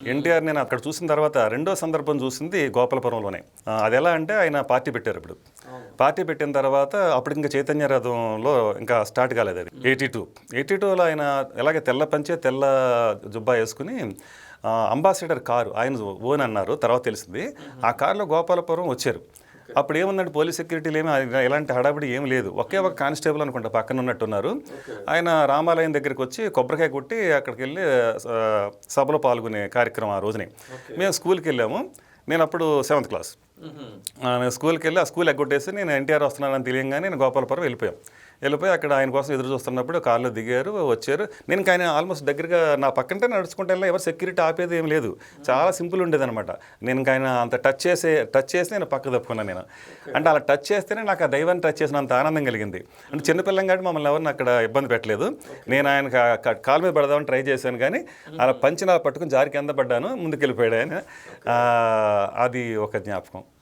ఎన్టీఆర్ నేను అక్కడ చూసిన తర్వాత రెండో సందర్భం చూసింది గోపాలపురంలోనే. అది ఎలా అంటే ఆయన పార్టీ పెట్టారు ఇప్పుడు. పార్టీ పెట్టిన తర్వాత అప్పుడు ఇంకా చైతన్య రథంలో ఇంకా స్టార్ట్ కాలేదు అది. 82లో ఆయన ఎలాగే తెల్ల పంచే తెల్ల జుబ్బా వేసుకుని అంబాసిడర్ కారు ఆయన ఓన్ అన్నారు, తర్వాత తెలిసింది. ఆ కారులో గోపాలపురం వచ్చారు. అప్పుడు ఏముందంటే పోలీస్ సెక్యూరిటీలు ఏమి ఎలాంటి హడావిడి ఏం లేదు. ఒకే ఒక కానిస్టేబుల్ అనుకుంటా పక్కన ఉన్నట్టున్నారు. ఆయన రామాలయం దగ్గరికి వచ్చి కొబ్బరికాయ కొట్టి అక్కడికి వెళ్ళి సభలో పాల్గొనే కార్యక్రమం ఆ రోజునే. మేము స్కూల్కి వెళ్ళాము. నేను అప్పుడు 7th క్లాస్. నేను స్కూల్కి వెళ్ళి ఆ స్కూల్ ఎగ్గొట్టేసి నేను ఎన్టీఆర్ వస్తున్నానని తెలియగానే నేను గోపాలపురం వెళ్ళిపోయి అక్కడ ఆయన కోసం ఎదురు చూస్తున్నప్పుడు కార్లో దిగారు, వచ్చారు. నేను ఆయన ఆల్మోస్ట్ దగ్గరగా నా పక్కంటే నడుచుకుంటే వెళ్ళినా ఎవరు సెక్యూరిటీ ఆపేది ఏం లేదు. చాలా సింపుల్ ఉండేదన్నమాట. నేను ఆయన అంత టచ్ చేసి నేను పక్క తప్పుకున్నాను నేను. అంటే అలా టచ్ చేస్తేనే నాకు ఆ దైవాన్ని టచ్ చేసినంత ఆనందం కలిగింది. అంటే చిన్నపిల్లం కాబట్టి మమ్మల్ని ఎవరిని అక్కడ ఇబ్బంది పెట్టలేదు. నేను ఆయన కాలు మీద పడదామని ట్రై చేశాను, కానీ అలా పంచి నా పట్టుకుని జారి కింద పడ్డాను, ముందుకెళ్ళిపోయాడు ఆయన. అది ఒక జ్ఞాపకం.